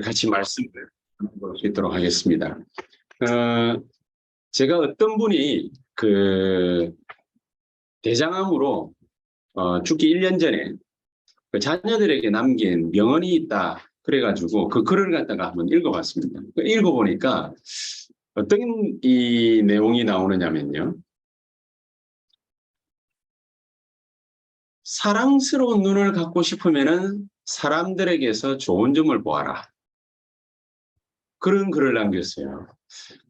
같이 말씀을 볼 수 있도록 하겠습니다. 제가 어떤 분이 그 대장암으로 죽기 1년 전에 그 자녀들에게 남긴 명언이 있다. 그래가지고 그 글을 갖다가 한번 읽어봤습니다. 읽어보니까 어떤 이 내용이 나오느냐면요. 사랑스러운 눈을 갖고 싶으면은 사람들에게서 좋은 점을 보아라. 그런 글을 남겼어요.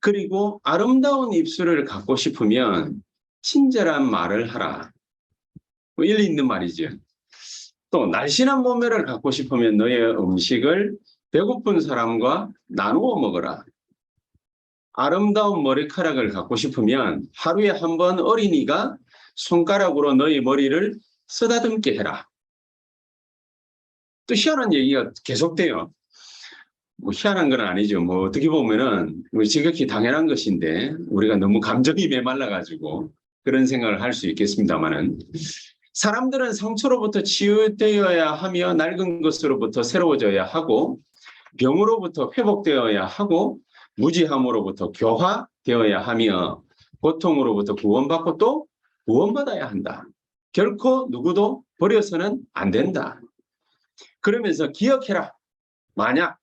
그리고 아름다운 입술을 갖고 싶으면 친절한 말을 하라. 뭐 일리 있는 말이죠. 또 날씬한 몸매를 갖고 싶으면 너의 음식을 배고픈 사람과 나누어 먹어라. 아름다운 머리카락을 갖고 싶으면 하루에 한 번 어린이가 손가락으로 너의 머리를 쓰다듬게 해라. 또 희한한 얘기가 계속돼요. 뭐 희한한 건 아니죠. 뭐 어떻게 보면은 지극히 당연한 것인데 우리가 너무 감정이 메말라가지고 그런 생각을 할 수 있겠습니다만은 사람들은 상처로부터 치유되어야 하며 낡은 것으로부터 새로워져야 하고 병으로부터 회복되어야 하고 무지함으로부터 교화되어야 하며 고통으로부터 구원받고 또 구원받아야 한다. 결코 누구도 버려서는 안 된다. 그러면서 기억해라. 만약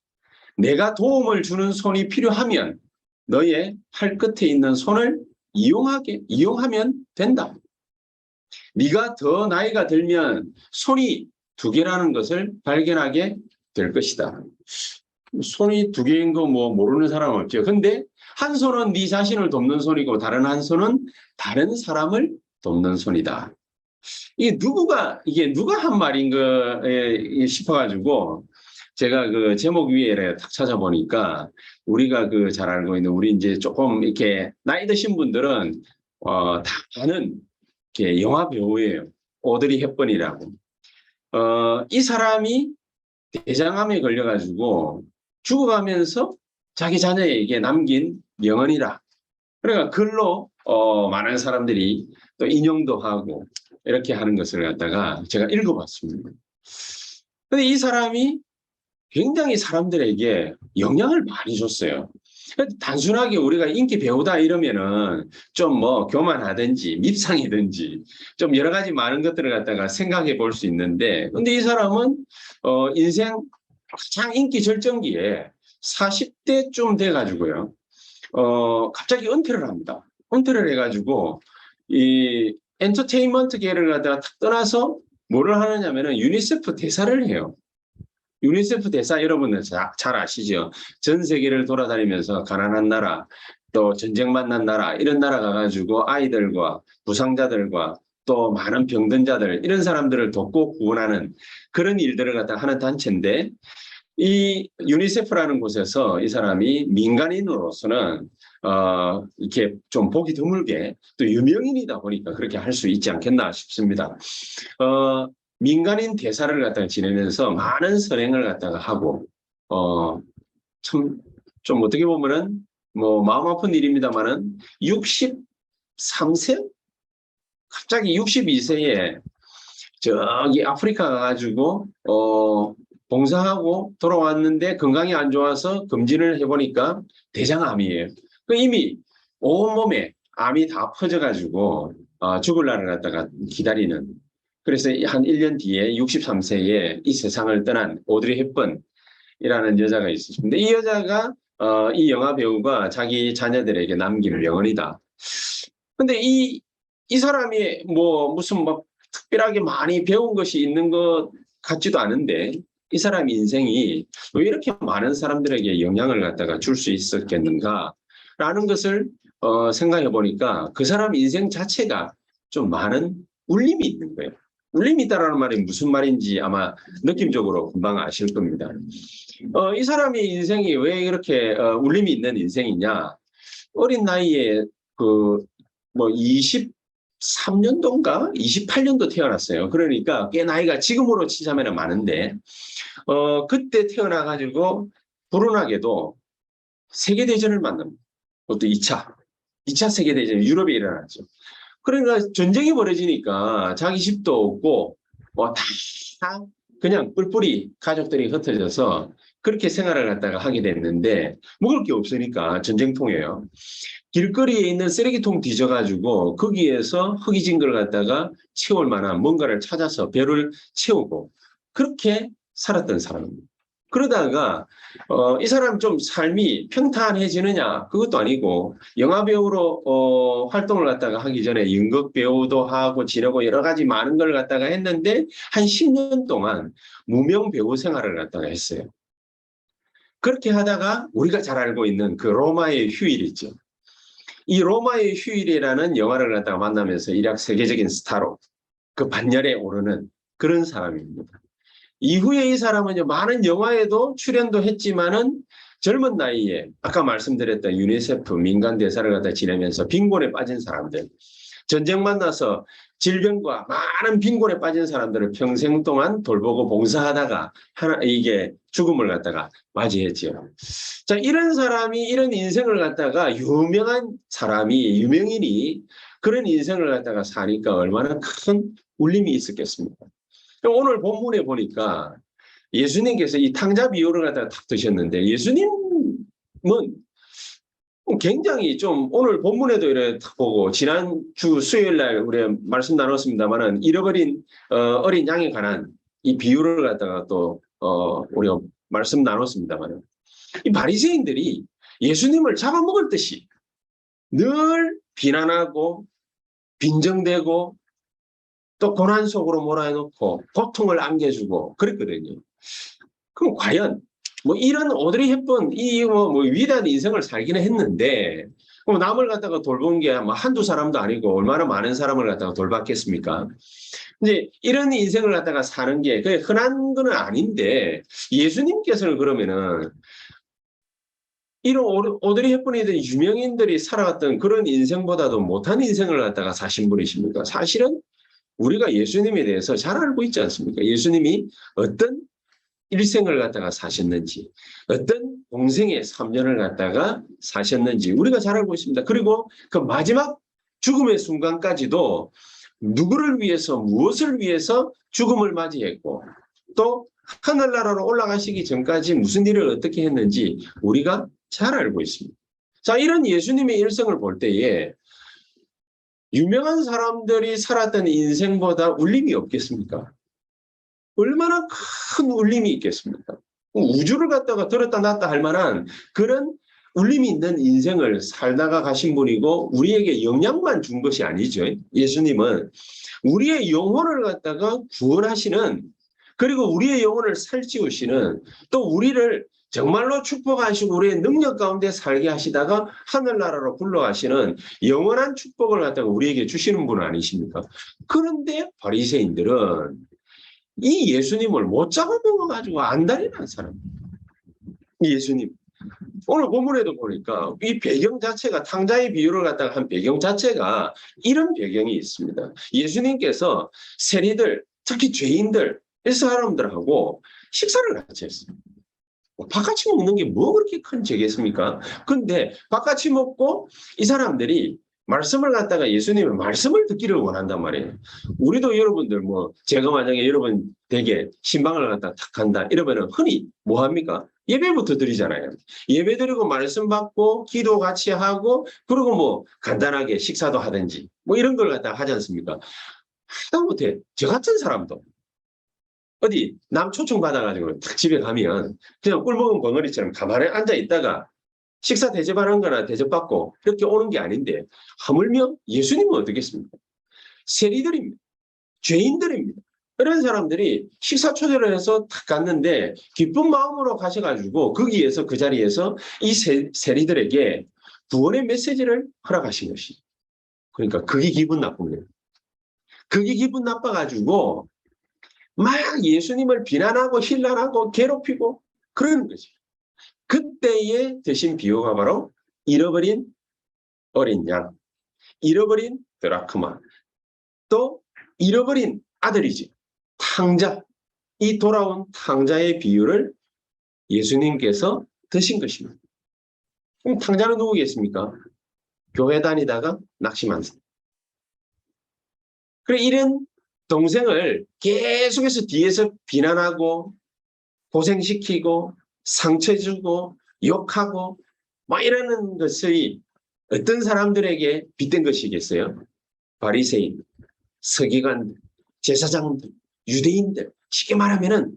내가 도움을 주는 손이 필요하면 너의 팔 끝에 있는 손을 이용하면 된다. 네가 더 나이가 들면 손이 두 개라는 것을 발견하게 될 것이다. 손이 두 개인 거 뭐 모르는 사람 없죠. 근데 한 손은 네 자신을 돕는 손이고 다른 한 손은 다른 사람을 돕는 손이다. 이게 누가 한 말인가 싶어가지고 제가 그 제목 위에 딱 찾아보니까 우리가 그 잘 알고 있는 우리 이제 조금 이렇게 나이 드신 분들은 다 아는 이렇게 영화 배우예요. 오드리 헵번이라고. 이 사람이 대장암에 걸려가지고 죽어가면서 자기 자녀에게 남긴 명언이라. 그러니까 글로 많은 사람들이 또 인용도 하고 이렇게 하는 것을 갖다가 제가 읽어봤습니다. 근데 이 사람이 굉장히 사람들에게 영향을 많이 줬어요. 단순하게 우리가 인기 배우다 이러면은 좀 뭐 교만하든지 밉상이든지 좀 여러 가지 많은 것들을 갖다가 생각해 볼 수 있는데, 근데 이 사람은 인생 가장 인기 절정기에 40대쯤 돼가지고요, 갑자기 은퇴를 합니다. 은퇴를 해가지고 이 엔터테인먼트계를 갖다가 탁 떠나서 뭐를 하느냐면은 유니세프 대사를 해요. 유니세프 대사 여러분들 잘 아시죠? 전 세계를 돌아다니면서 가난한 나라, 또 전쟁 만난 나라, 이런 나라 가가지고 아이들과 부상자들과 또 많은 병든자들, 이런 사람들을 돕고 구원하는 그런 일들을 갖다 하는 단체인데, 이 유니세프라는 곳에서 이 사람이 민간인으로서는 이렇게 좀 보기 드물게 또 유명인이다 보니까 그렇게 할 수 있지 않겠나 싶습니다. 민간인 대사를 갖다가 지내면서 많은 선행을 갖다가 하고, 참, 좀 어떻게 보면은, 뭐, 마음 아픈 일입니다만은, 63세? 갑자기 62세에 저기 아프리카 가가지고, 봉사하고 돌아왔는데 건강이 안 좋아서 검진을 해보니까 대장암이에요. 이미 온몸에 암이 다 퍼져가지고, 죽을 날을 갖다가 기다리는. 그래서 한 1년 뒤에 63세에 이 세상을 떠난 오드리 헵번이라는 여자가 있었습니다. 이 여자가 이 영화 배우가 자기 자녀들에게 남긴 명언이다. 근데 이 사람이 뭐 무슨 막 특별하게 많이 배운 것이 있는 것 같지도 않은데, 이 사람 인생이 왜 이렇게 많은 사람들에게 영향을 갖다가 줄 수 있었겠는가라는 것을 생각해 보니까 그 사람 인생 자체가 좀 많은 울림이 있는 거예요. 울림이 있다라는 말이 무슨 말인지 아마 느낌적으로 금방 아실 겁니다. 이 사람의 인생이 왜 이렇게 울림이 있는 인생이냐? 어린 나이에 뭐 23년도인가 28년도 태어났어요. 그러니까 꽤 나이가 지금으로 치자면 많은데, 그때 태어나가지고 불운하게도 세계대전을 만납니다. 그것도 2차 세계대전 유럽에 일어났죠. 그러니까 전쟁이 벌어지니까 자기 집도 없고 다 그냥 뿔뿔이 가족들이 흩어져서 그렇게 생활을 갖다가 하게 됐는데 먹을 게 없으니까 전쟁통이에요. 길거리에 있는 쓰레기통 뒤져가지고 거기에서 허기진 걸 갖다가 채울 만한 뭔가를 찾아서 배를 채우고 그렇게 살았던 사람입니다. 그러다가 이 사람 좀 삶이 평탄해지느냐 그것도 아니고 영화배우로 활동을 갖다가 하기 전에 연극 배우도 하고 지내고 여러 가지 많은 걸 갖다가 했는데 한 10년 동안 무명 배우 생활을 갖다가 했어요. 그렇게 하다가 우리가 잘 알고 있는 그 로마의 휴일 있죠. 이 로마의 휴일이라는 영화를 갖다가 만나면서 일약 세계적인 스타로 그 반열에 오르는 그런 사람입니다. 이후에 이 사람은 많은 영화에도 출연도 했지만은 젊은 나이에 아까 말씀드렸던 유니세프 민간 대사를 갖다 지내면서 빈곤에 빠진 사람들, 전쟁 만나서 질병과 많은 빈곤에 빠진 사람들을 평생 동안 돌보고 봉사하다가 이게 죽음을 갖다가 맞이했지요. 자, 이런 사람이 이런 인생을 갖다가 유명한 사람이 유명인이 그런 인생을 갖다가 사니까 얼마나 큰 울림이 있었겠습니까? 오늘 본문에 보니까 예수님께서 이 탕자 비유를 갖다가 탁 드셨는데 예수님은 굉장히 좀 오늘 본문에도 이렇게 보고 지난주 수요일 날 우리 말씀 나눴습니다만은 잃어버린 어린 양에 관한 이 비유를 갖다가 또 우리가 말씀 나눴습니다만은 이 바리새인들이 예수님을 잡아먹을 듯이 늘 비난하고 빈정대고 또 고난 속으로 몰아넣고 고통을 안겨주고 그랬거든요. 그럼 과연 뭐 이런 오드리 헵번 뭐 위대한 인생을 살기는 했는데 그럼 남을 갖다가 돌본 게 뭐 한두 사람도 아니고 얼마나 많은 사람을 갖다가 돌봤겠습니까? 이제 이런 인생을 갖다가 사는 게 그게 흔한 건 아닌데 예수님께서는 그러면은 이런 오드리 헵번이든 유명인들이 살아갔던 그런 인생보다도 못한 인생을 갖다가 사신 분이십니까? 사실은 우리가 예수님에 대해서 잘 알고 있지 않습니까? 예수님이 어떤 일생을 갖다가 사셨는지, 어떤 공생의 3년을 갖다가 사셨는지 우리가 잘 알고 있습니다. 그리고 그 마지막 죽음의 순간까지도 누구를 위해서 무엇을 위해서 죽음을 맞이했고 또 하늘나라로 올라가시기 전까지 무슨 일을 어떻게 했는지 우리가 잘 알고 있습니다. 자, 이런 예수님의 일생을 볼 때에 유명한 사람들이 살았던 인생보다 울림이 없겠습니까? 얼마나 큰 울림이 있겠습니까? 우주를 갖다가 들었다 놨다 할 만한 그런 울림이 있는 인생을 살다가 가신 분이고 우리에게 영향만 준 것이 아니죠. 예수님은 우리의 영혼을 갖다가 구원하시는 그리고 우리의 영혼을 살찌우시는 또 우리를 정말로 축복하시고 우리의 능력 가운데 살게 하시다가 하늘나라로 불러가시는 영원한 축복을 갖다가 우리에게 주시는 분은 아니십니까? 그런데 바리새인들은 이 예수님을 못 잡아먹어가지고 안달이 난 사람입니다. 이 예수님. 오늘 본문에도 보니까 이 배경 자체가 탕자의 비유를 갖다가 한 배경 자체가 이런 배경이 있습니다. 예수님께서 세리들, 특히 죄인들, 이 사람들하고 식사를 같이 했어요. 밥같이 먹는 게 뭐 그렇게 큰 죄겠습니까? 근데 밥같이 먹고 이 사람들이 말씀을 갖다가 예수님의 말씀을 듣기를 원한단 말이에요. 우리도 여러분들 뭐 제가 만약에 여러분 댁에 신방을 갖다 탁 한다 이러면은 흔히 뭐 합니까? 예배부터 드리잖아요. 예배 드리고 말씀 받고 기도 같이 하고 그리고 뭐 간단하게 식사도 하든지 뭐 이런 걸 갖다가 하지 않습니까? 하다못해 저 같은 사람도 어디 남 초청 받아가지고 딱 집에 가면 그냥 꿀먹은 벙어리처럼 가만히 앉아 있다가 식사 대접하는 거나 대접받고 이렇게 오는 게 아닌데 하물며 예수님은 어떻겠습니까? 세리들입니다. 죄인들입니다. 이런 사람들이 식사 초대를 해서 딱 갔는데 기쁜 마음으로 가셔가지고 거기에서 그 자리에서 이 세리들에게 구원의 메시지를 허락하신 것이. 그러니까 그게 기분 나쁜 거예요. 그게 기분 나빠가지고 막 예수님을 비난하고 힐난하고 괴롭히고 그러는 거죠. 그때에 드신 비유가 바로 잃어버린 어린 양, 잃어버린 드라크마, 또 잃어버린 아들이지 탕자, 이 돌아온 탕자의 비유를 예수님께서 드신 것입니다. 그럼 탕자는 누구겠습니까? 교회 다니다가 낙심한 사람. 그래 이런 동생을 계속해서 뒤에서 비난하고 고생시키고 상처 주고 욕하고 뭐 이러는 것이 어떤 사람들에게 빗댄 것이겠어요? 바리새인, 서기관들, 제사장들, 유대인들, 쉽게 말하면은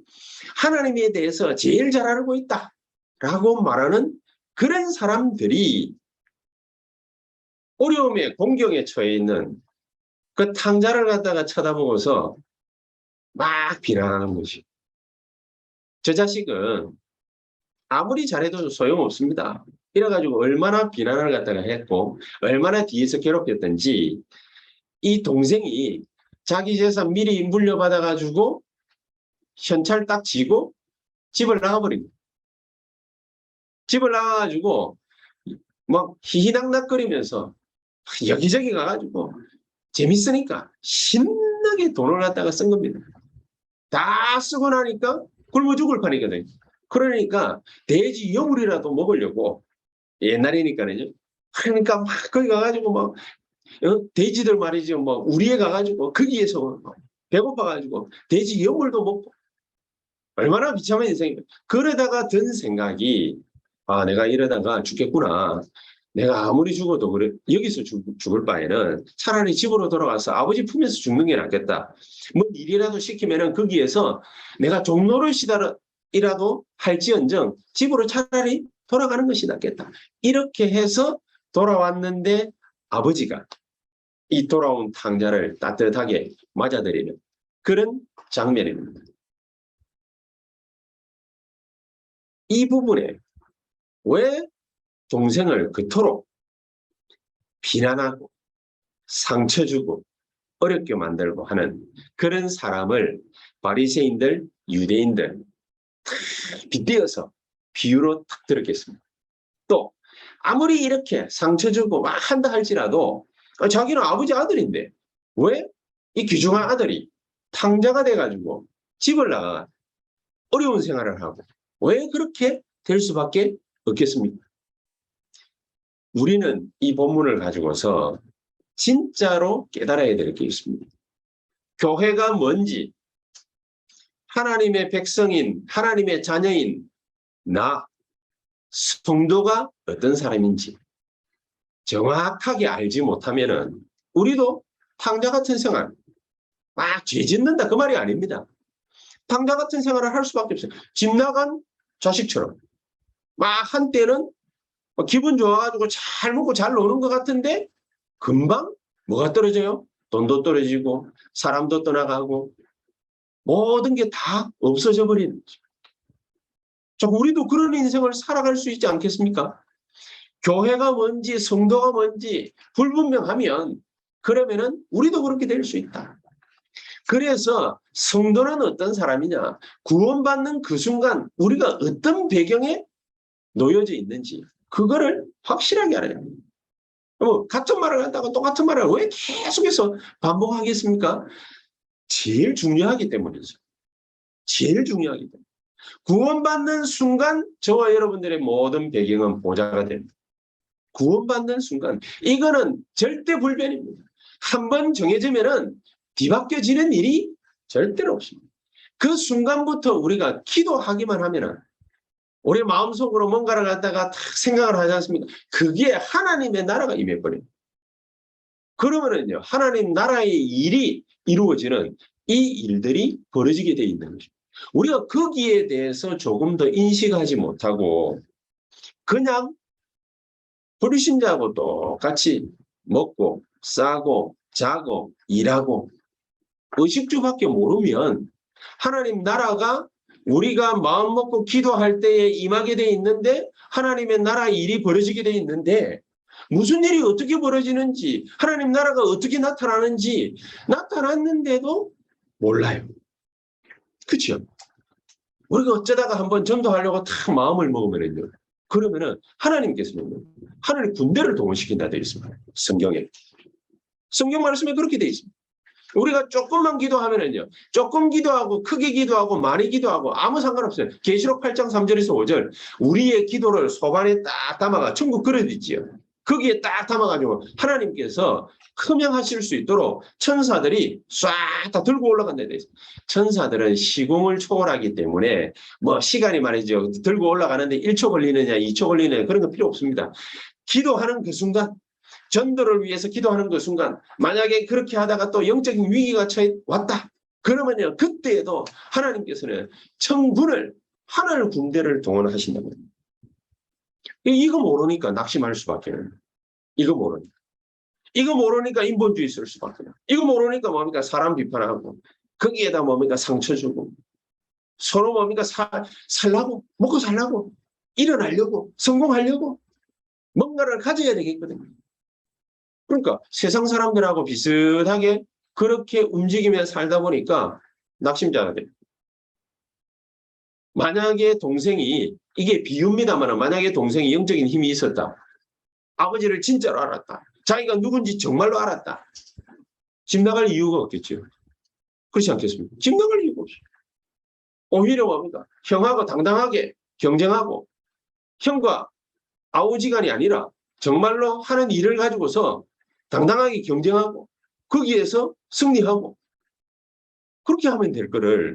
하나님에 대해서 제일 잘 알고 있다라고 말하는 그런 사람들이 어려움에 공경에 처해 있는 그 탕자를 갖다가 쳐다보고서 막 비난하는 것이. 저 자식은 아무리 잘해도 소용없습니다. 이래가지고 얼마나 비난을 갖다가 했고 얼마나 뒤에서 괴롭혔던지 이 동생이 자기 재산 미리 물려받아가지고 현찰 딱 쥐고 집을 나가버린 거예요. 집을 나가가지고 막 희희낙낙거리면서 여기저기 가가지고 재밌으니까 신나게 돈을 갖다가 쓴 겁니다. 다 쓰고 나니까 굶어 죽을 판이거든요. 그러니까 돼지 여물이라도 먹으려고 옛날이니까요. 그러니까 막 거기 가가지고 막 돼지들 말이죠. 뭐 우리에 가가지고 거기에서 배고파가지고 돼지 여물도 먹고 얼마나 비참한 인생입니까. 그러다가 든 생각이 내가 이러다가 죽겠구나. 내가 아무리 죽어도 그래 여기서 죽을 바에는 차라리 집으로 돌아가서 아버지 품에서 죽는 게 낫겠다. 뭐 일이라도 시키면은 거기에서 내가 종노릇이라도 할지언정 집으로 차라리 돌아가는 것이 낫겠다. 이렇게 해서 돌아왔는데 아버지가 이 돌아온 탕자를 따뜻하게 맞아들이는 그런 장면입니다. 이 부분에 왜 동생을 그토록 비난하고 상처 주고 어렵게 만들고 하는 그런 사람을 바리새인들, 유대인들 빗대어서 비유로 탁 들었겠습니다. 또 아무리 이렇게 상처 주고 막 한다 할지라도 자기는 아버지 아들인데 왜 이 귀중한 아들이 탕자가 돼가지고 집을 나가 어려운 생활을 하고 왜 그렇게 될 수밖에 없겠습니까? 우리는 이 본문을 가지고서 진짜로 깨달아야 될 게 있습니다. 교회가 뭔지, 하나님의 백성인, 하나님의 자녀인 나, 성도가 어떤 사람인지 정확하게 알지 못하면은 우리도 탕자 같은 생활, 막 죄 짓는다 그 말이 아닙니다. 탕자 같은 생활을 할 수밖에 없어요. 집 나간 자식처럼. 막 한때는 기분 좋아가지고 잘 먹고 잘 노는 것 같은데 금방 뭐가 떨어져요? 돈도 떨어지고 사람도 떠나가고 모든 게 다 없어져 버리는 거죠. 자, 우리도 그런 인생을 살아갈 수 있지 않겠습니까? 교회가 뭔지 성도가 뭔지 불분명하면 그러면은 우리도 그렇게 될 수 있다. 그래서 성도는 어떤 사람이냐? 구원받는 그 순간 우리가 어떤 배경에 놓여져 있는지 그거를 확실하게 알아야 합니다. 같은 말을 한다고 똑같은 말을 왜 계속해서 반복하겠습니까? 제일 중요하기 때문이죠. 제일 중요하기 때문에. 구원받는 순간 저와 여러분들의 모든 배경은 보좌가 됩니다. 구원받는 순간 이거는 절대 불변입니다. 한번 정해지면은 뒤바뀌어지는 일이 절대로 없습니다. 그 순간부터 우리가 기도하기만 하면은 우리 마음속으로 뭔가를 갖다가 딱 생각을 하지 않습니까? 그게 하나님의 나라가 임해버려요. 그러면은요, 하나님 나라의 일이 이루어지는 이 일들이 벌어지게 돼 있는 거죠. 우리가 거기에 대해서 조금 더 인식하지 못하고 그냥 불신자하고 똑같이 먹고 싸고 자고 일하고 의식주밖에 모르면 하나님 나라가 우리가 마음 먹고 기도할 때에 임하게 돼 있는데 하나님의 나라의 일이 벌어지게 돼 있는데 무슨 일이 어떻게 벌어지는지 하나님 나라가 어떻게 나타나는지 나타났는데도 몰라요. 그렇죠? 우리가 어쩌다가 한번 전도하려고 탁 마음을 먹으면요. 그러면은 하나님께서는 하나님 군대를 동원시킨다 되어 있습니다. 성경에. 성경 말씀에 그렇게 되어 있습니다. 우리가 조금만 기도하면은요. 조금 기도하고 크게 기도하고 많이 기도하고 아무 상관없어요. 계시록 8장 3절에서 5절 우리의 기도를 소반에 딱 담아가 천국 그릇 있지요. 거기에 딱 담아가지고 하나님께서 흠양하실 수 있도록 천사들이 싹 다 들고 올라간다 돼 있어요. 천사들은 시공을 초월하기 때문에 뭐 시간이 말이죠. 들고 올라가는데 1초 걸리느냐 2초 걸리느냐 그런 거 필요 없습니다. 기도하는 그 순간 전도를 위해서 기도하는 그 순간 만약에 그렇게 하다가 또 영적인 위기가 왔다. 그러면요 그때에도 하나님께서는 천군을 하늘 군대를 동원하신다고 합니다. 이거 모르니까 낙심할 수밖에 없어요. 이거 모르니까. 이거 모르니까 인본주의 쓸 수밖에 없어요. 이거 모르니까 뭡니까 사람 비판하고 거기에다 뭡니까 상처 주고 서로 뭡니까 살라고 먹고 살라고 일어나려고 성공하려고 뭔가를 가져야 되겠거든요. 그러니까 세상 사람들하고 비슷하게 그렇게 움직이며 살다 보니까 낙심자가 돼요. 만약에 동생이 이게 비유입니다만 만약에 동생이 영적인 힘이 있었다. 아버지를 진짜로 알았다. 자기가 누군지 정말로 알았다. 집 나갈 이유가 없겠죠. 그렇지 않겠습니까? 집 나갈 이유가 없어요. 오히려 뭡니까? 형하고 당당하게 경쟁하고 형과 아우지간이 아니라 정말로 하는 일을 가지고서 당당하게 경쟁하고 거기에서 승리하고 그렇게 하면 될 거를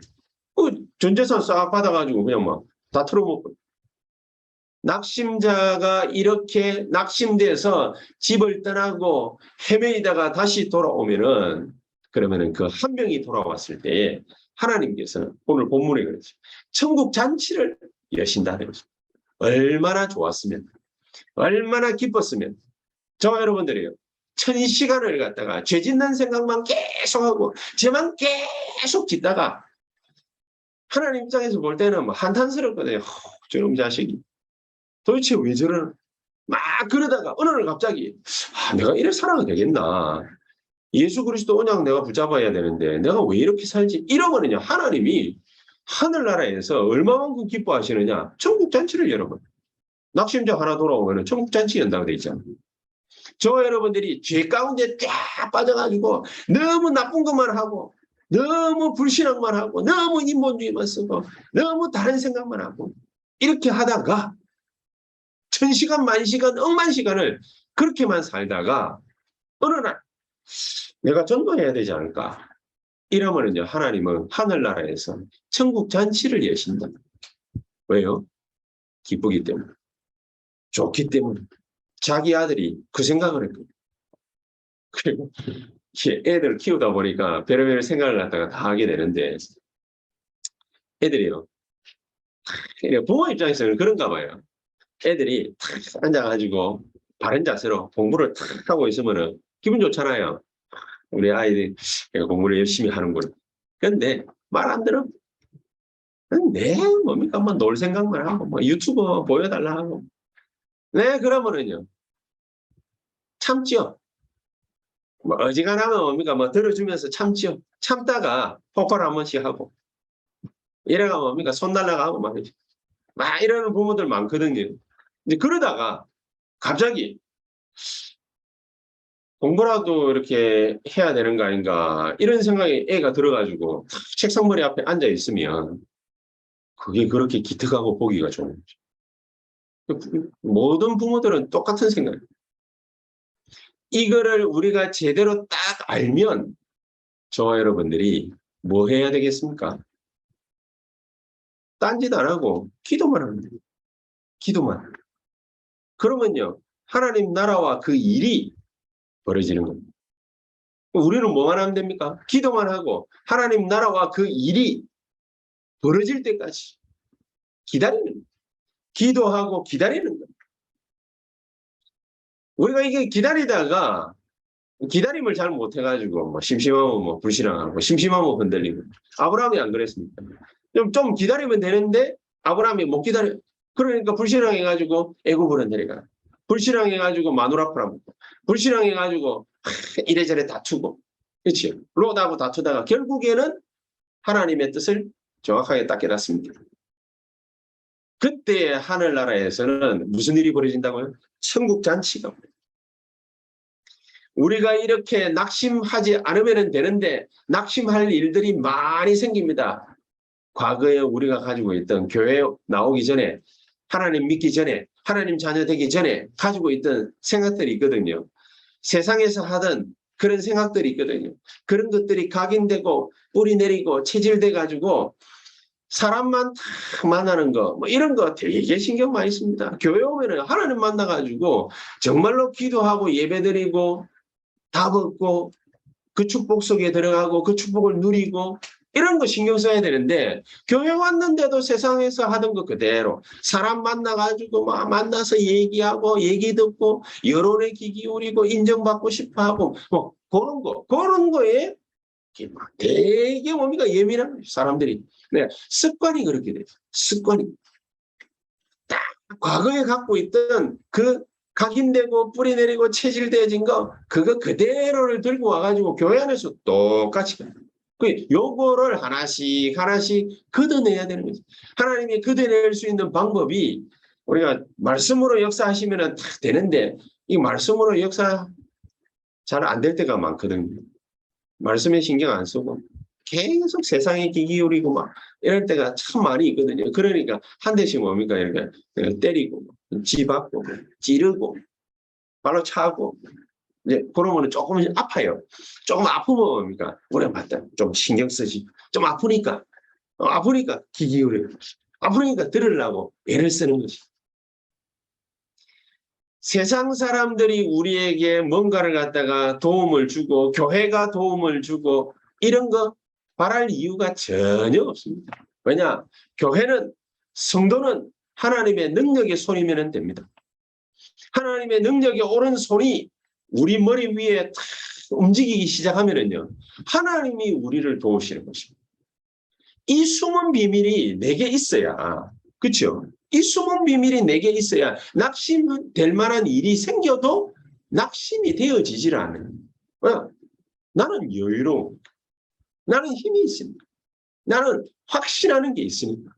전 재산 싹 받아가지고 그냥 막 다 털어먹고 낙심자가 이렇게 낙심돼서 집을 떠나고 헤매이다가 다시 돌아오면은 그러면은 그 한 명이 돌아왔을 때 하나님께서는 오늘 본문에 그랬죠. 천국 잔치를 여신다는 거죠. 얼마나 좋았으면 얼마나 기뻤으면 저와 여러분들이요. 1000시간을 갖다가 죄 짓는 생각만 계속하고 죄만 계속 짓다가 하나님 입장에서 볼 때는 한탄스럽거든요. 저놈 자식이 도대체 왜 저러나 막 그러다가 어느 날 갑자기 내가 이래 살아가 되겠나 예수 그리스도 언약 내가 붙잡아야 되는데 내가 왜 이렇게 살지 이러면은요 하나님이 하늘나라에서 얼마만큼 기뻐하시느냐 천국 잔치를 열어버려요. 낙심자 하나 돌아오면 천국 잔치 연다고 돼 있잖아요. 저와 여러분들이 죄 가운데 쫙 빠져가지고 너무 나쁜 것만 하고 너무 불신앙만 하고 너무 인본주의만 쓰고 너무 다른 생각만 하고 이렇게 하다가 1000시간, 10,000시간, 억만 시간을 그렇게만 살다가 어느 날 내가 전도해야 되지 않을까 이러면은요 하나님은 하늘나라에서 천국 잔치를 여신다. 왜요? 기쁘기 때문에 좋기 때문에 자기 아들이 그 생각을 했거든요. 그리고 애들 키우다 보니까 별의별 생각을 갖다가 다 하게 되는데 애들이요. 부모 입장에서는 그런가 봐요. 애들이 탁 앉아가지고 바른 자세로 공부를 탁 하고 있으면은 기분 좋잖아요. 우리 아이들이 공부를 열심히 하는구나. 그런데 말 안 들어. 네, 뭡니까? 뭐 놀 생각만 하고, 뭐 유튜브 보여달라 하고. 네, 그러면은요. 참지요. 뭐 어지간하면 뭡니까? 뭐 들어주면서 참지요. 참다가 폭발 한 번씩 하고. 이래가 뭡니까? 손 날라가고 막 이러는 부모들 많거든요. 근데 그러다가 갑자기 공부라도 이렇게 해야 되는 거 아닌가 이런 생각이 애가 들어가지고 책상머리 앞에 앉아 있으면 그게 그렇게 기특하고 보기가 좋은 거죠. 모든 부모들은 똑같은 생각이에요. 이거를 우리가 제대로 딱 알면 저와 여러분들이 뭐 해야 되겠습니까? 딴짓 안 하고 기도만 하면 돼요. 기도만. 그러면요. 하나님 나라와 그 일이 벌어지는 겁니다. 우리는 뭐만 하면 됩니까? 기도만 하고 하나님 나라와 그 일이 벌어질 때까지 기다리는 거예요. 기도하고 기다리는 거예요. 우리가 이게 기다리다가 기다림을 잘 못해가지고 뭐 심심하면 뭐 불신앙하고 심심하면 흔들리고 아브라함이 안 그랬습니까? 좀 기다리면 되는데 아브라함이 못 기다려. 그러니까 불신앙해가지고 애굽으로 내려가. 불신앙해가지고 마누라프라 먹고. 불신앙해가지고 이래저래 다투고. 그렇지? 롯하고 다투다가 결국에는 하나님의 뜻을 정확하게 딱 깨닫습니다. 그때 하늘나라에서는 무슨 일이 벌어진다고요? 천국 잔치가. 우리가 이렇게 낙심하지 않으면 되는데 낙심할 일들이 많이 생깁니다. 과거에 우리가 가지고 있던 교회 나오기 전에 하나님 믿기 전에 하나님 자녀 되기 전에 가지고 있던 생각들이 있거든요. 세상에서 하던 그런 생각들이 있거든요. 그런 것들이 각인되고 뿌리 내리고 체질돼 가지고 사람만 다 만나는 거, 뭐 이런 거 되게 신경 많이 씁니다. 교회 오면은 하나님 만나가지고 정말로 기도하고 예배드리고 다 받고 그 축복 속에 들어가고 그 축복을 누리고 이런 거 신경 써야 되는데 교회 왔는데도 세상에서 하던 거 그대로 사람 만나가지고 막 만나서 얘기하고 얘기 듣고 여론에 귀 기울이고 인정받고 싶어하고 뭐 그런 거에 되게 몸이가 예민한 거예요, 사람들이. 네, 습관이 그렇게 돼요. 습관이. 딱 과거에 갖고 있던 그 각인되고 뿌리 내리고 체질되어진 거 그거 그대로를 들고 와가지고 교회 안에서 똑같이 요거를 하나씩 걷어내야 되는 거죠. 하나님이 걷어낼 수 있는 방법이 우리가 말씀으로 역사하시면 다 되는데 이 말씀으로 역사 잘 안 될 때가 많거든요. 말씀에 신경 안 쓰고 계속 세상에 귀 기울이고 막 이럴 때가 참 많이 있거든요. 그러니까 한 대씩 뭡니까 이렇게 때리고 쥐받고 찌르고 발로 차고 이제 그러면 조금 아파요. 조금 아프면 뭡니까 우리가 맞다 좀 신경 쓰지. 좀 아프니까 귀 기울여. 아프니까 들으려고 애를 쓰는 거지. 세상 사람들이 우리에게 뭔가를 갖다가 도움을 주고 교회가 도움을 주고 이런 거 바랄 이유가 전혀 없습니다. 왜냐? 교회는 성도는 하나님의 능력의 손이면 됩니다. 하나님의 능력의 오른손이 우리 머리 위에 탁 움직이기 시작하면은요. 하나님이 우리를 도우시는 것입니다. 이 숨은 비밀이 내게 있어야 그렇죠? 이 숨은 비밀이 내게 있어야 낙심될 만한 일이 생겨도 낙심이 되어지질 않아요. 나는 여유로워. 나는 힘이 있습니다. 나는 확신하는 게 있으니까.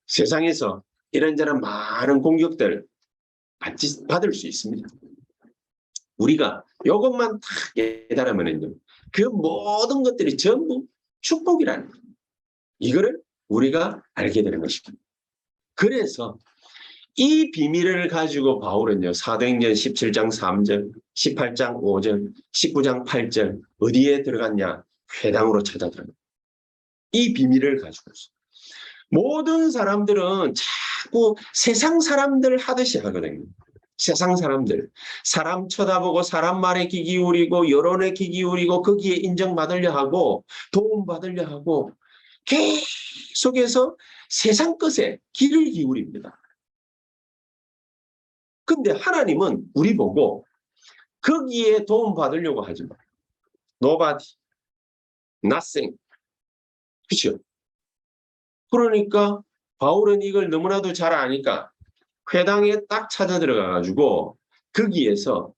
세상에서 이런저런 많은 공격들 받을 수 있습니다. 우리가 이것만 다 깨달으면요. 그 모든 것들이 전부 축복이라는 거예요. 이거를 우리가 알게 되는 것입니다. 그래서 이 비밀을 가지고 바울은요. 사도행전 17장 3절, 18장 5절, 19장 8절 어디에 들어갔냐? 회당으로 찾아 들어갑니다. 이 비밀을 가지고 있어요. 모든 사람들은 자꾸 세상 사람들 하듯이 하거든요. 세상 사람들. 사람 쳐다보고 사람 말에 귀 기울이고 여론에 귀 기울이고 거기에 인정받으려 하고 도움받으려 하고 계속해서 세상 것에 귀를 기울입니다. 근데 하나님은 우리 보고 거기에 도움받으려고 하지 마. Nobody, nothing. 그렇죠? 그러니까 바울은 이걸 너무나도 잘 아니까 회당에 딱 찾아 들어가가지고 거기에서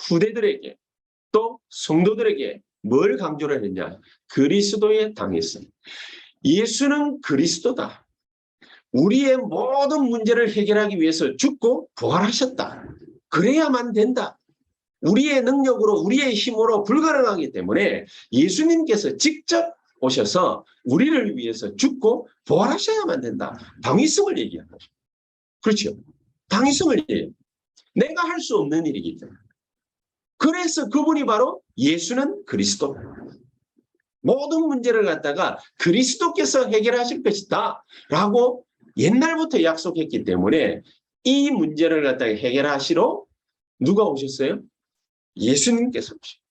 후대들에게 또 성도들에게 뭘 강조를 했냐? 그리스도의 당했어. 예수는 그리스도다. 우리의 모든 문제를 해결하기 위해서 죽고 부활하셨다. 그래야만 된다. 우리의 능력으로 우리의 힘으로 불가능하기 때문에 예수님께서 직접 오셔서 우리를 위해서 죽고 부활하셔야만 된다. 당위성을 얘기하는 거죠. 그렇죠. 당위성을 얘기해요. 내가 할 수 없는 일이기 때문에. 그래서 그분이 바로 예수는 그리스도. 모든 문제를 갖다가 그리스도께서 해결하실 것이다 라고 옛날부터 약속했기 때문에 이 문제를 갖다가 해결하시러 누가 오셨어요? 예수님께서 오시고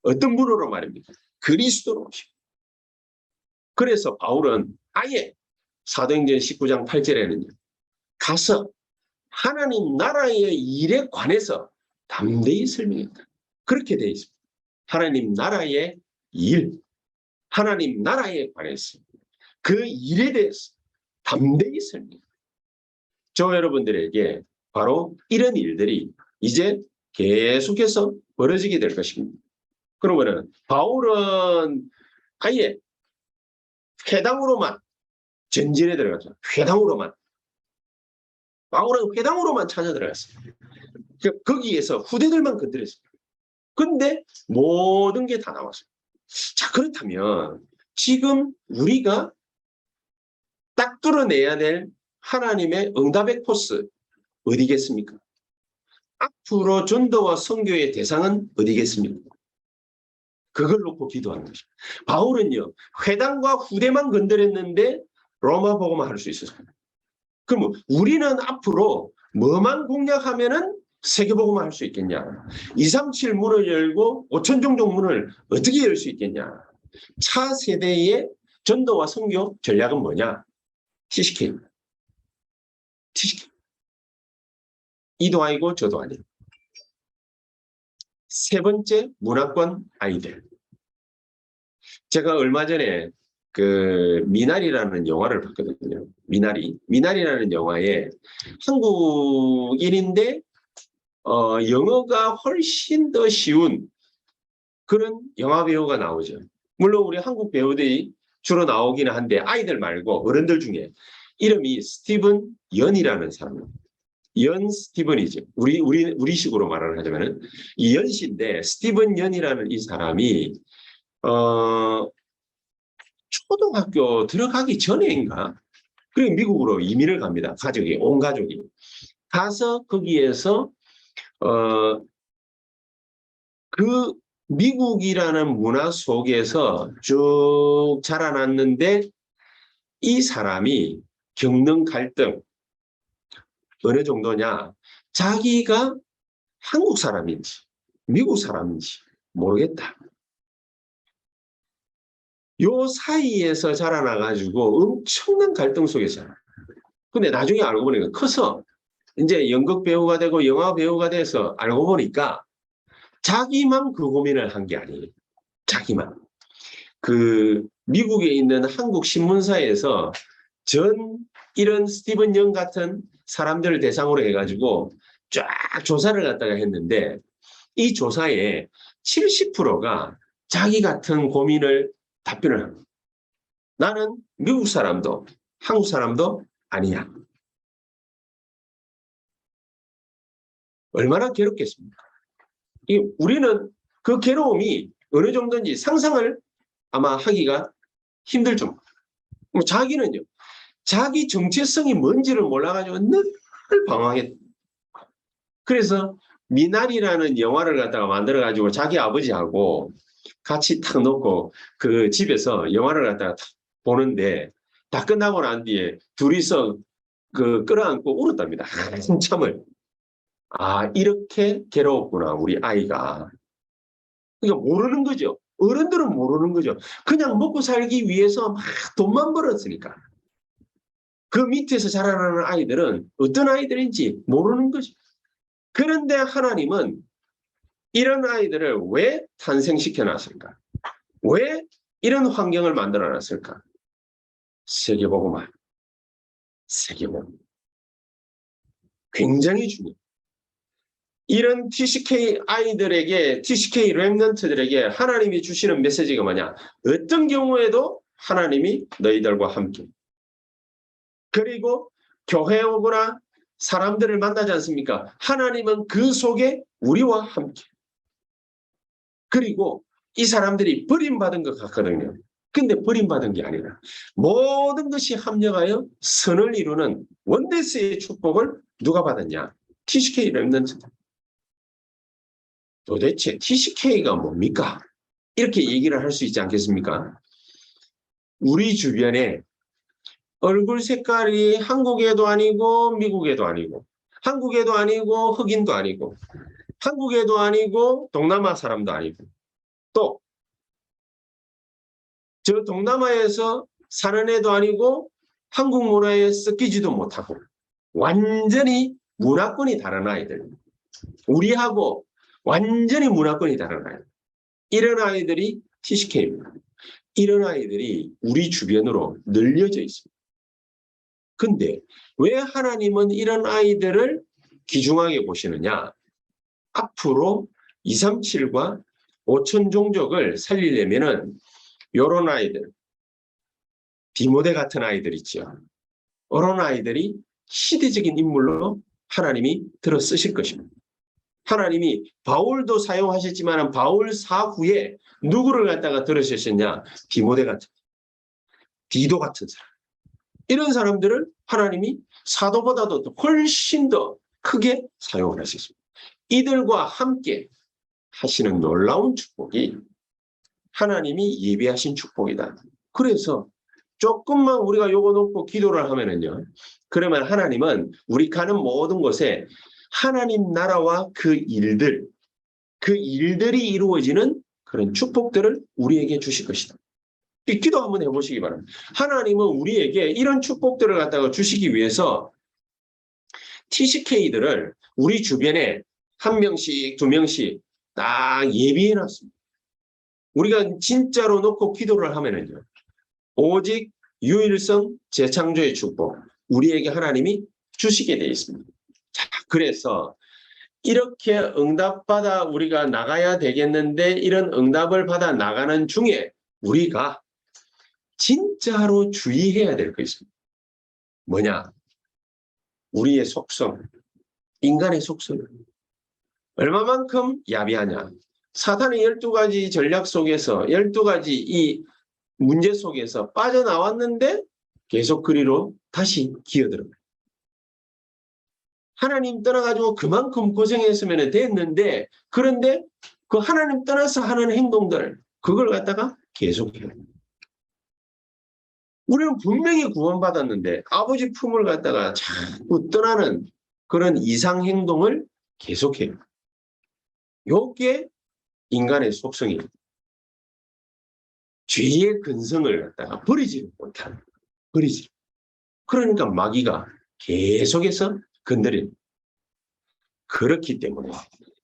어떤 분으로 말입니까? 그리스도로 오시고. 그래서 바울은 아예 사도행전 19장 8절에는요. 가서 하나님 나라의 일에 관해서 담대히 설명했다. 그렇게 되어 있습니다. 하나님 나라의 일, 하나님 나라에 관해서 그 일에 대해서 담대히 설명합니다. 저 여러분들에게 바로 이런 일들이 이제 계속해서 벌어지게 될 것입니다. 그러면은 바울은 아예 회당으로만 전진에 들어갔죠. 회당으로만. 바울은 회당으로만 찾아 들어갔어요. 거기에서 후대들만 건드렸어요. 근데 모든 게 다 나왔어요. 자, 그렇다면 지금 우리가 딱 뚫어내야 될 하나님의 응답의 코스 어디겠습니까? 앞으로 전도와 선교의 대상은 어디겠습니까? 그걸 놓고 기도하는 것입니다. 바울은요, 회당과 후대만 건드렸는데 로마 복음만 할 수 있었어요. 그럼 우리는 앞으로 뭐만 공략하면은 세계 복음만 할 수 있겠냐? 237 문을 열고 5천 종족 문을 어떻게 열 수 있겠냐? 차 세대의 전도와 선교 전략은 뭐냐? TCK. TCK. 이도 아니고 저도 아니고. 세 번째, 문화권 아이들. 제가 얼마 전에 그 미나리라는 영화를 봤거든요. 미나리라는 영화에 한국인인데 영어가 훨씬 더 쉬운 그런 영화 배우가 나오죠. 물론 우리 한국 배우들이 주로 나오기는 한데 아이들 말고 어른들 중에 이름이 스티븐 연이라는 사람입니다. 연 스티븐이죠. 우리식으로 말을 하자면은 연 씨인데 스티븐 연이라는 이 사람이 초등학교 들어가기 전에인가? 그리고 미국으로 이민을 갑니다. 온 가족이. 가서 거기에서 그 미국이라는 문화 속에서 쭉 자라났는데 이 사람이 겪는 갈등 어느 정도냐? 자기가 한국 사람인지 미국 사람인지 모르겠다. 요 사이에서 자라나가지고 엄청난 갈등 속에서. 근데 나중에 알고 보니까 커서 이제 연극 배우가 되고 영화 배우가 돼서 알고 보니까 자기만 그 고민을 한 게 아니에요. 자기만. 그 미국에 있는 한국 신문사에서 이런 스티븐 영 같은 사람들을 대상으로 해가지고 쫙 조사를 갖다가 했는데 이 조사에 70%가 자기 같은 고민을 답변을 합니다. 나는 미국 사람도 한국 사람도 아니야. 얼마나 괴롭겠습니까? 우리는 그 괴로움이 어느 정도인지 상상을 아마 하기가 힘들 정도. 자기는요, 자기 정체성이 뭔지를 몰라가지고 늘 방황했다. 그래서 미나리라는 영화를 갖다가 만들어가지고 자기 아버지하고 같이 탁 놓고 그 집에서 영화를 갖다가 탁 보는데 다 끝나고 난 뒤에 둘이서 그 끌어안고 울었답니다. 한참을. 아, 이렇게 괴로웠구나, 우리 아이가. 그러니까 모르는 거죠. 어른들은 모르는 거죠. 그냥 먹고 살기 위해서 막 돈만 벌었으니까. 그 밑에서 자라나는 아이들은 어떤 아이들인지 모르는 거죠. 그런데 하나님은 이런 아이들을 왜 탄생시켜 놨을까? 왜 이런 환경을 만들어 놨을까? 세계복음화. 세계복음. 굉장히 중요해요. 이런 TCK 아이들에게, TCK 렘넌트들에게 하나님이 주시는 메시지가 뭐냐? 어떤 경우에도 하나님이 너희들과 함께. 그리고 교회 오거나 사람들을 만나지 않습니까? 하나님은 그 속에 우리와 함께. 그리고 이 사람들이 버림받은 것 같거든요. 근데 버림받은 게 아니라 모든 것이 합력하여 선을 이루는 원데스의 축복을 누가 받았냐? TCK 렘넌트들. 도대체 TCK가 뭡니까? 이렇게 얘기를 할 수 있지 않겠습니까? 우리 주변에 얼굴 색깔이 한국에도 아니고 미국에도 아니고 한국에도 아니고 흑인도 아니고 한국에도 아니고 동남아 사람도 아니고 또 저 동남아에서 사는 애도 아니고 한국 문화에 섞이지도 못하고 완전히 문화권이 다른 아이들. 우리하고 완전히 문화권이 다른 아이들. 이런 아이들이 TCK입니다. 이런 아이들이 우리 주변으로 늘려져 있습니다. 근데 왜 하나님은 이런 아이들을 귀중하게 보시느냐? 앞으로 237과 5천 종족을 살리려면은 이런 아이들, 디모데 같은 아이들 있죠. 이런 아이들이 시대적인 인물로 하나님이 들어 쓰실 것입니다. 하나님이 바울도 사용하셨지만 바울 사후에 누구를 갖다가 들으셨냐? 디모데 같은, 디도 같은 사람. 이런 사람들을 하나님이 사도보다도 훨씬 더 크게 사용을 하셨습니다. 이들과 함께 하시는 놀라운 축복이 하나님이 예비하신 축복이다. 그래서 조금만 우리가 요거 놓고 기도를 하면은요, 그러면 하나님은 우리 가는 모든 곳에 하나님 나라와 그 일들이 이루어지는 그런 축복들을 우리에게 주실 것이다. 이 기도 한번 해보시기 바랍니다. 하나님은 우리에게 이런 축복들을 갖다가 주시기 위해서 TCK들을 우리 주변에 한 명씩, 두 명씩 딱 예비해 놨습니다. 우리가 진짜로 놓고 기도를 하면은요, 오직 유일성 재창조의 축복, 우리에게 하나님이 주시게 되어 있습니다. 자, 그래서 이렇게 응답받아 우리가 나가야 되겠는데, 이런 응답을 받아 나가는 중에 우리가 진짜로 주의해야 될 거 있습니다. 뭐냐? 우리의 속성, 인간의 속성. 얼마만큼 야비하냐? 사탄의 12가지 전략 속에서 12가지 이 문제 속에서 빠져나왔는데 계속 그리로 다시 기어들어요. 하나님 떠나가지고 그만큼 고생했으면 됐는데, 그런데 그 하나님 떠나서 하는 행동들, 그걸 갖다가 계속해요. 우리는 분명히 구원받았는데 아버지 품을 갖다가 자꾸 떠나는 그런 이상 행동을 계속해요. 요게 인간의 속성입니다. 죄의 근성을 갖다가 버리지를 못하는, 버리지. 그러니까 마귀가 계속해서 건드립니다. 그렇기 때문에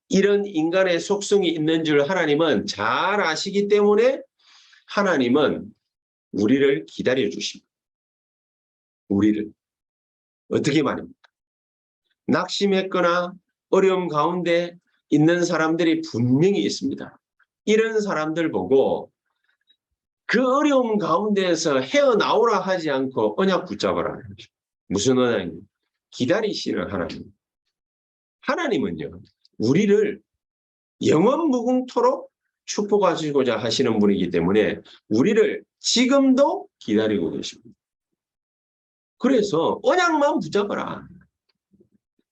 이런 인간의 속성이 있는 줄 하나님은 잘 아시기 때문에 하나님은 우리를 기다려 주십니다. 우리를. 어떻게 말입니까? 낙심했거나 어려움 가운데 있는 사람들이 분명히 있습니다. 이런 사람들 보고 그 어려움 가운데에서 헤어나오라 하지 않고 언약 붙잡아라. 무슨 언약입니까? 기다리시는 하나님. 하나님은요, 우리를 영원 무궁토록 축복하시고자 하시는 분이기 때문에 우리를 지금도 기다리고 계십니다. 그래서 언약만 붙잡아라.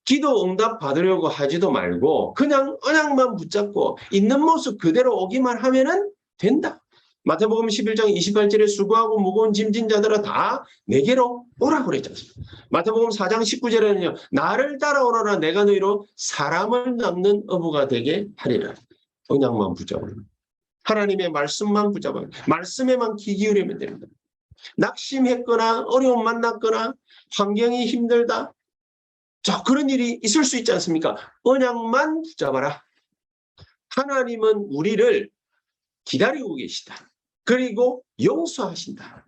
기도 응답 받으려고 하지도 말고 그냥 언약만 붙잡고 있는 모습 그대로 오기만 하면은 된다. 마태복음 11장 28절에 수고하고 무거운 짐진 자들아 다 내게로 오라고 그랬잖아요. 마태복음 4장 19절에는요. 나를 따라오너라 내가 너희로 사람을 낳는 어부가 되게 하리라. 언약만 붙잡아라. 하나님의 말씀만 붙잡아라. 말씀에만 귀 기울이면 됩니다. 낙심했거나 어려움 만났거나 환경이 힘들다. 자, 그런 일이 있을 수 있지 않습니까? 언약만 붙잡아라. 하나님은 우리를 기다리고 계시다. 그리고 용서하신다.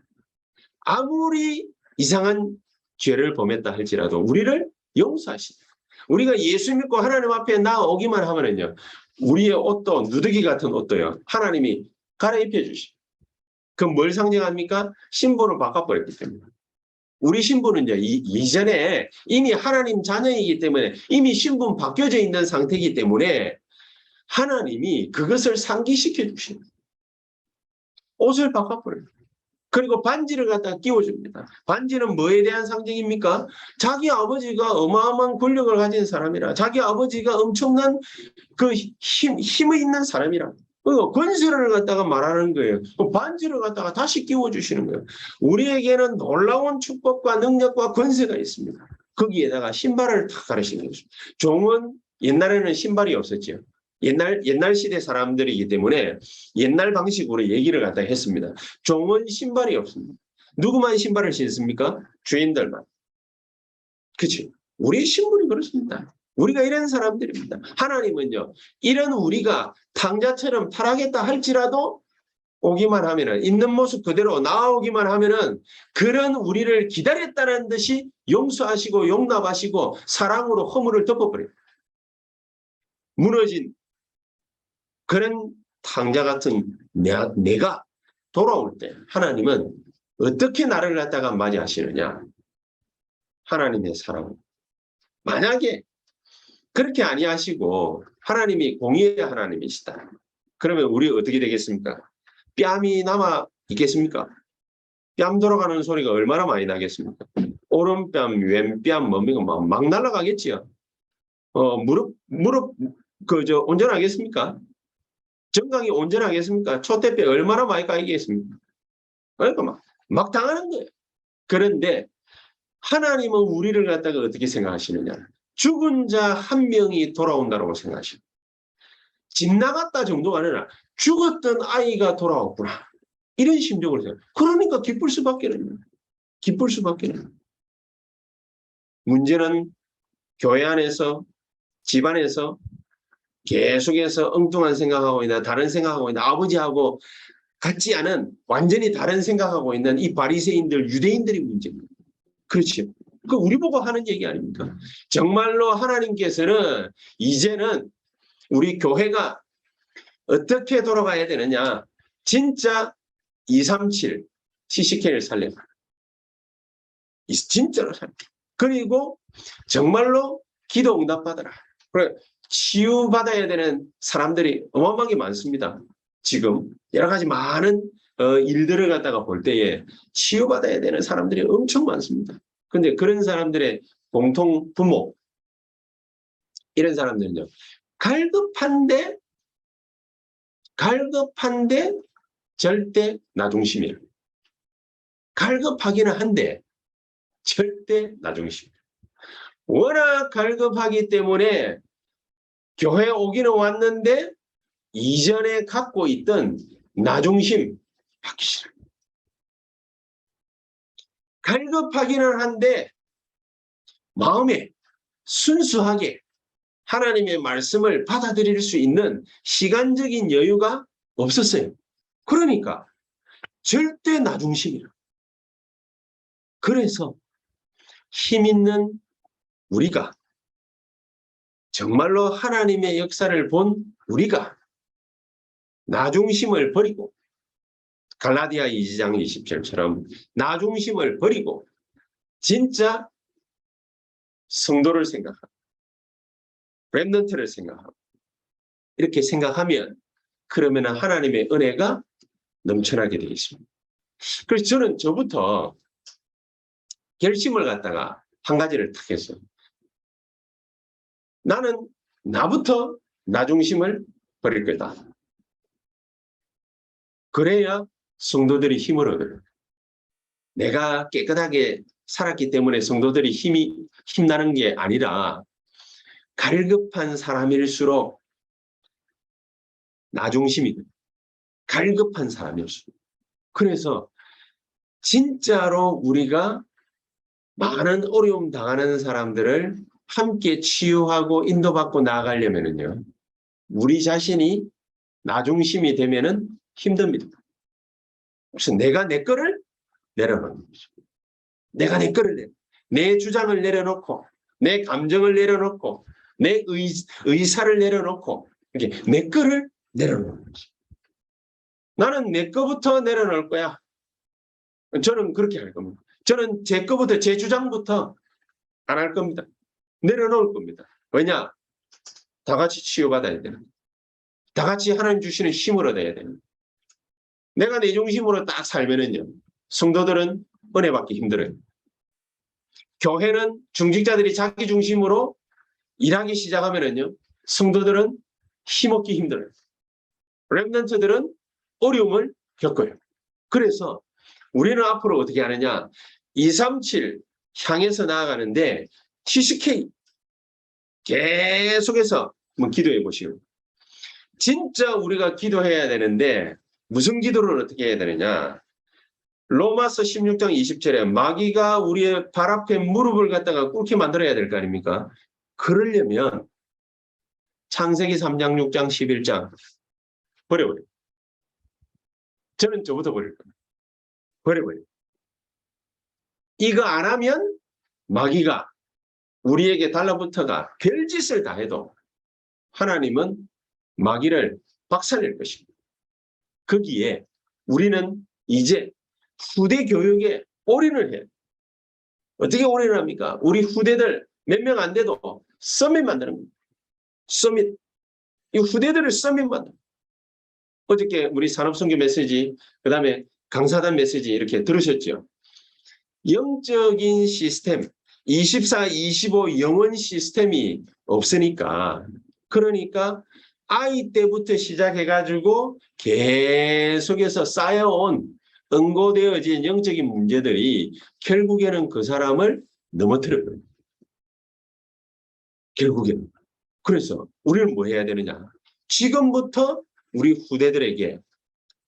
아무리 이상한 죄를 범했다 할지라도 우리를 용서하신다. 우리가 예수 믿고 하나님 앞에 나오기만 하면은요, 우리의 옷도 누더기 같은 옷도요, 하나님이 갈아입혀 주시고. 그럼 뭘 상징합니까? 신분을 바꿔버렸기 때문에. 우리 신분은요, 이전에 이미 하나님 자녀이기 때문에 이미 신분 바뀌어져 있는 상태이기 때문에 하나님이 그것을 상기시켜 주십니다. 옷을 바꿔버려요. 그리고 반지를 갖다가 끼워줍니다. 반지는 뭐에 대한 상징입니까? 자기 아버지가 어마어마한 권력을 가진 사람이라, 자기 아버지가 엄청난 그 힘이 있는 사람이라, 권세를 갖다가 말하는 거예요. 반지를 갖다가 다시 끼워주시는 거예요. 우리에게는 놀라운 축복과 능력과 권세가 있습니다. 거기에다가 신발을 탁 가르치는 것입니다. 종은 옛날에는 신발이 없었죠. 옛날 시대 사람들이기 때문에 옛날 방식으로 얘기를 갖다 했습니다. 종은 신발이 없습니다. 누구만 신발을 신습니까? 주인들만. 그렇죠. 우리의 신분이 그렇습니다. 우리가 이런 사람들입니다. 하나님은요, 이런 우리가 탕자처럼 타락했다 할지라도 오기만 하면은, 있는 모습 그대로 나오기만 하면은 그런 우리를 기다렸다는 듯이 용서하시고 용납하시고 사랑으로 허물을 덮어버려요. 무너진 그런 탕자 같은 내가 돌아올 때 하나님은 어떻게 나를 갖다가 맞이하시느냐? 하나님의 사랑. 만약에 그렇게 아니하시고 하나님이 공의의 하나님이시다. 그러면 우리 어떻게 되겠습니까? 뺨이 남아 있겠습니까? 뺨 돌아가는 소리가 얼마나 많이 나겠습니까? 오른뺨, 왼뺨, 뭡니까? 막 날아가겠지요. 무릎, 온전하겠습니까? 정강이 온전하겠습니까? 촛대뼈 얼마나 많이 까이겠습니까? 그러니까 막 당하는 거예요. 그런데 하나님은 우리를 갖다가 어떻게 생각하시느냐? 죽은 자 한 명이 돌아온다고 생각하시고, 집 나갔다 정도가 아니라 죽었던 아이가 돌아왔구나. 이런 심정으로 생각해요. 그러니까 기쁠 수밖에는. 문제는 교회 안에서, 집안에서 계속해서 엉뚱한 생각하고 있는, 다른 생각하고 있는, 아버지하고 같지 않은 완전히 다른 생각하고 있는 이 바리새인들, 유대인들이 문제입니다. 그렇죠. 그 우리 보고 하는 얘기 아닙니까? 정말로 하나님께서는 이제는 우리 교회가 어떻게 돌아가야 되느냐? 진짜 237 TCK를 살려라. 진짜로 살려. 그리고 정말로 기도 응답받아라. 그래, 치유받아야 되는 사람들이 어마어마하게 많습니다. 지금 여러 가지 많은 일들을 갖다가 볼 때에 치유받아야 되는 사람들이 엄청 많습니다. 근데 그런 사람들의 공통 부모, 이런 사람들은요, 갈급한데 절대 나중심이에요. 갈급하기는 한데 절대 나중심. 워낙 갈급하기 때문에 교회 오기는 왔는데 이전에 갖고 있던 나중심 받기 싫어요. 갈급하기는 한데 마음에 순수하게 하나님의 말씀을 받아들일 수 있는 시간적인 여유가 없었어요. 그러니까 절대 나중심이라. 그래서 힘 있는 우리가, 정말로 하나님의 역사를 본 우리가 나중심을 버리고, 갈라디아 2장 20절처럼 나중심을 버리고 진짜 성도를 생각하고 렘넌트를 생각하고 이렇게 생각하면, 그러면 하나님의 은혜가 넘쳐나게 되겠습니다. 그래서 저는 저부터 결심을 갖다가 한 가지를 탁 했어요. 나는 나부터 나중심을 버릴 거다. 그래야 성도들이 힘을 얻어요. 내가 깨끗하게 살았기 때문에 성도들이 힘나는 게 아니라, 갈급한 사람일수록 나중심이 돼요. 갈급한 사람일수록. 그래서 진짜로 우리가 많은 어려움 당하는 사람들을 함께 치유하고 인도받고 나아가려면요, 우리 자신이 나중심이 되면은 힘듭니다. 그래서 내가 내 거를 내려놓는 거죠. 내가 내 거를 내 주장을 내려놓고, 내 감정을 내려놓고, 내 의사를 내려놓고, 이렇게 내 거를 내려놓는 거죠. 나는 내 거부터 내려놓을 거야. 저는 그렇게 할 겁니다. 저는 제 거부터, 제 주장부터 안 할 겁니다. 내려놓을 겁니다. 왜냐? 다 같이 치유받아야 되는, 다 같이 하나님 주시는 힘을 얻어야 됩니다. 내가 내 중심으로 딱 살면은요, 성도들은 은혜 받기 힘들어요. 교회는 중직자들이 자기 중심으로 일하기 시작하면은요, 성도들은 힘없기 힘들어요. 렘넌트들은 어려움을 겪어요. 그래서 우리는 앞으로 어떻게 하느냐? 237 향해서 나아가는데 TCK 계속해서 한번 기도해 보시고, 진짜 우리가 기도해야 되는데 무슨 기도를 어떻게 해야 되느냐? 로마서 16장 20절에 마귀가 우리의 발 앞에 무릎을 갖다가 꿇게 만들어야 될 거 아닙니까? 그러려면 창세기 3장, 6장, 11장 버려버려요. 저는 저부터 버릴 겁니다. 버려버려요. 이거 안 하면 마귀가 우리에게 달라붙어가 별짓을 다 해도 하나님은 마귀를 박살낼 것입니다. 거기에 우리는 이제 후대 교육에 올인을 해요. 어떻게 올인을 합니까? 우리 후대들 몇 명 안 돼도 서밋 만드는 겁니다. 서밋. 이 후대들을 서밋 만드는. 어저께 우리 산업선교 메시지, 그 다음에 강사단 메시지 이렇게 들으셨죠? 영적인 시스템, 24, 25 영원 시스템이 없으니까, 그러니까 아이 때부터 시작해가지고 계속해서 쌓여온 응고되어진 영적인 문제들이 결국에는 그 사람을 넘어뜨려요. 결국에는. 그래서 우리는 뭐 해야 되느냐? 지금부터 우리 후대들에게,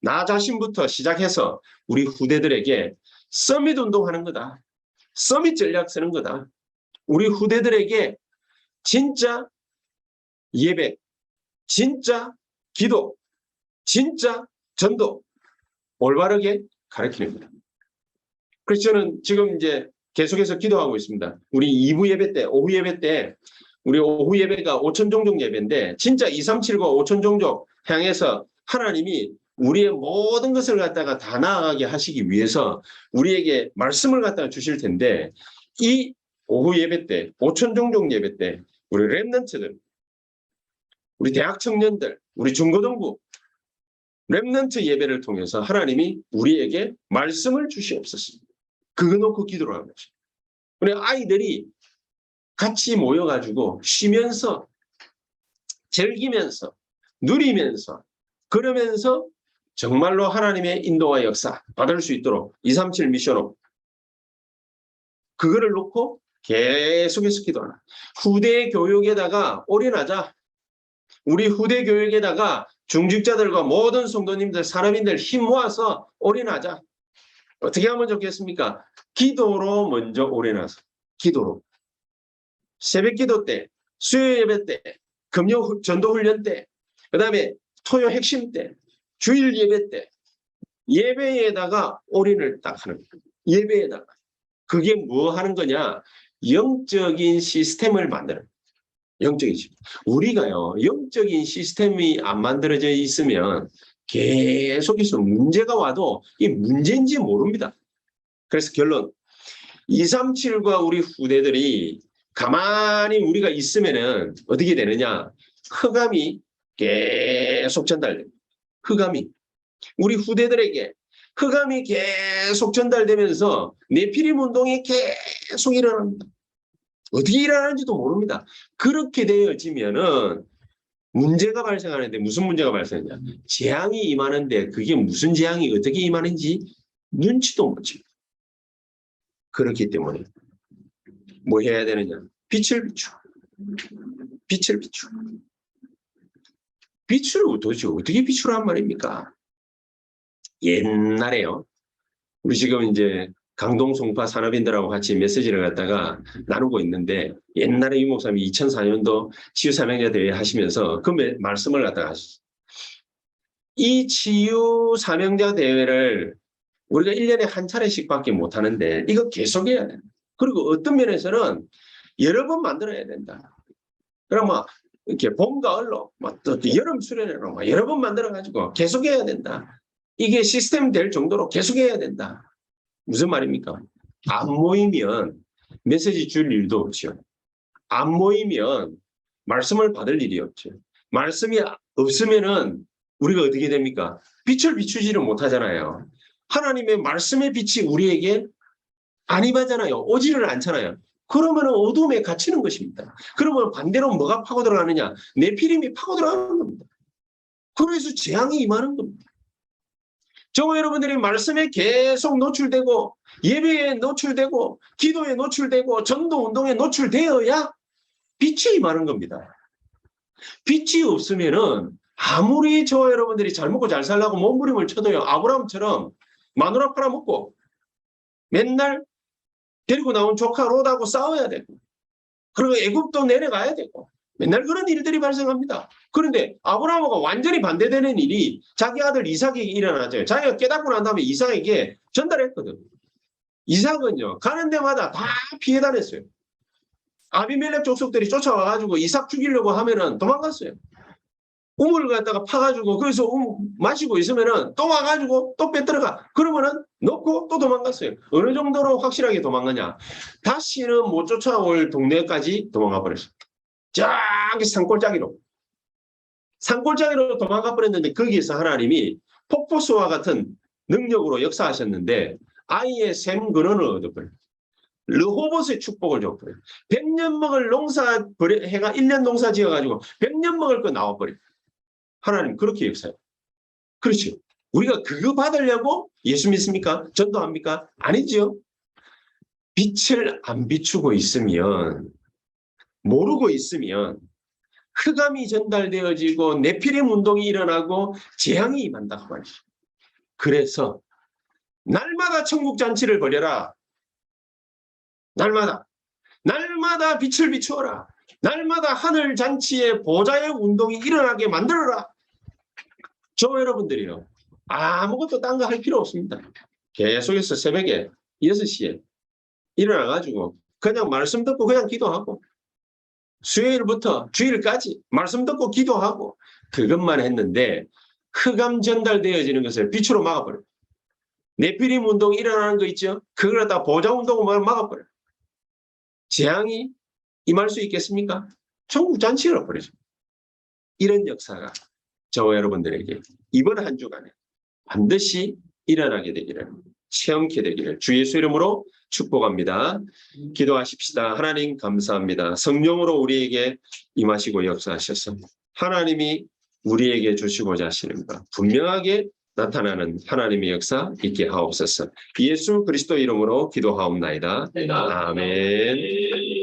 나 자신부터 시작해서 우리 후대들에게 서밋 운동하는 거다. 서밋 전략 쓰는 거다. 우리 후대들에게 진짜 예배, 진짜 기도, 진짜 전도 올바르게 가르치는 거다. 그래서 저는 지금 이제 계속해서 기도하고 있습니다. 우리 2부 예배 때, 오후 예배 때, 우리 오후 예배가 5천종족 예배인데 진짜 237과 5천종족 향해서 하나님이 우리의 모든 것을 갖다가 다 나아가게 하시기 위해서 우리에게 말씀을 갖다가 주실 텐데, 이 오후 예배 때, 5천종족 예배 때 우리 렘넌트들, 우리 대학 청년들, 우리 중고등부 렘넌트 예배를 통해서 하나님이 우리에게 말씀을 주시옵소서. 그거 놓고 기도를 하는 거죠. 우리 아이들이 같이 모여가지고 쉬면서, 즐기면서, 누리면서, 그러면서 정말로 하나님의 인도와 역사 받을 수 있도록 237 미션업, 그거를 놓고 계속해서 기도하라. 후대 교육에다가 올인하자. 우리 후대 교육에다가 중직자들과 모든 성도님들, 사람인들 힘 모아서 올인하자. 어떻게 하면 좋겠습니까? 기도로 먼저 올인하서. 기도로. 새벽 기도 때, 수요 예배 때, 금요 전도 훈련 때, 그 다음에 토요 핵심 때, 주일 예배 때, 예배에다가 올인을 딱 하는 거예요. 예배에다가. 그게 뭐 하는 거냐? 영적인 시스템을 만드는 거예요. 영적인 시스템. 우리가요, 영적인 시스템이 안 만들어져 있으면 계속해서 문제가 와도 이게 문제인지 모릅니다. 그래서 결론, 237과 우리 후대들이 가만히 우리가 있으면은 어떻게 되느냐? 흑암이 계속 전달됩니다. 흑암이. 우리 후대들에게 흑암이 계속 전달되면서 네피림 운동이 계속 일어납니다. 어떻게 일어나는지도 모릅니다. 그렇게 되어지면은 문제가 발생하는데, 무슨 문제가 발생하냐? 재앙이 임하는데 그게 무슨 재앙이 어떻게 임하는지 눈치도 못 챕니다. 그렇기 때문에 뭐 해야 되느냐? 빛을 비추. 빛을 비추. 빛을 도대체 어떻게 비추란 말입니까? 옛날에요. 우리 지금 이제 강동송파 산업인들하고 같이 메시지를 갖다가 나누고 있는데, 옛날에 유 목사님이 2004년도 치유사명자 대회 하시면서 그 말씀을 갖다가 하셨어요. 이 치유사명자 대회를 우리가 1년에 한 차례씩밖에 못 하는데 이거 계속해야 된다. 그리고 어떤 면에서는 여러 번 만들어야 된다. 그럼 막 이렇게 봄, 가을로, 또 여름 수련회로 막 여러 번 만들어가지고 계속해야 된다. 이게 시스템 될 정도로 계속해야 된다. 무슨 말입니까? 안 모이면 메시지 줄 일도 없죠. 안 모이면 말씀을 받을 일이 없죠. 말씀이 없으면은 우리가 어떻게 됩니까? 빛을 비추지를 못하잖아요. 하나님의 말씀의 빛이 우리에게 안 임하잖아요. 오지를 않잖아요. 그러면 어둠에 갇히는 것입니다. 그러면 반대로 뭐가 파고 들어가느냐? 네피림이 파고 들어가는 겁니다. 그래서 재앙이 임하는 겁니다. 저와 여러분들이 말씀에 계속 노출되고, 예배에 노출되고, 기도에 노출되고, 전도 운동에 노출되어야 빛이 임하는 겁니다. 빛이 없으면은 아무리 저와 여러분들이 잘 먹고 잘 살라고 몸부림을 쳐도요, 아브라함처럼 마누라 팔아먹고 맨날 데리고 나온 조카 롯하고 싸워야 되고, 그리고 애굽도 내려가야 되고, 맨날 그런 일들이 발생합니다. 그런데 아브라함과 완전히 반대되는 일이 자기 아들 이삭에게 일어나죠. 자기가 깨닫고 난 다음에 이삭에게 전달했거든. 이삭은요, 가는 데마다 다 피해 다녔어요. 아비멜렉 족속들이 쫓아와가지고 이삭 죽이려고 하면은 도망갔어요. 우물을 갖다가 파가지고 거기서 마시고 있으면은 또 와가지고 또 빼들어가. 그러면은 놓고 또 도망갔어요. 어느 정도로 확실하게 도망가냐? 다시는 못 쫓아올 동네까지 도망가 버렸어요. 저기 산골짜기로 도망가 버렸는데, 거기에서 하나님이 폭포수와 같은 능력으로 역사하셨는데, 아이의 샘 근원을 얻어버려요. 르호봇의 축복을 줘버려요. 100년 먹을 농사, 해가 1년 농사 지어가지고 100년 먹을 거 나와버려요. 하나님 그렇게 역사해요. 그렇죠. 우리가 그거 받으려고 예수 믿습니까? 전도합니까? 아니죠. 빛을 안 비추고 있으면, 모르고 있으면 흑암이 전달되어지고 네피림 운동이 일어나고 재앙이 임한다고 말이죠. 그래서 날마다 천국 잔치를 벌여라. 날마다 빛을 비추어라. 날마다 하늘 잔치에 보좌의 운동이 일어나게 만들어라. 저 여러분들이요, 아무것도 딴 거 할 필요 없습니다. 계속해서 새벽에 6시에 일어나가지고 그냥 말씀 듣고 그냥 기도하고, 수요일부터 주일까지 말씀 듣고 기도하고, 그것만 했는데 흑암 전달되어지는 것을 빛으로 막아버려요. 네피림 운동이 일어나는 거 있죠? 그걸 갖다 보좌 운동을 막아버려요. 재앙이 임할 수 있겠습니까? 천국 잔치를 버리죠. 이런 역사가 저와 여러분들에게 이번 한 주간에 반드시 일어나게 되기를, 체험케 되기를 주 예수 이름으로 축복합니다. 기도하십시다. 하나님 감사합니다. 성령으로 우리에게 임하시고 역사하셔서 하나님이 우리에게 주시고자 하시는 것 분명하게 나타나는 하나님의 역사 있게 하옵소서. 예수 그리스도 이름으로 기도하옵나이다. 아멘.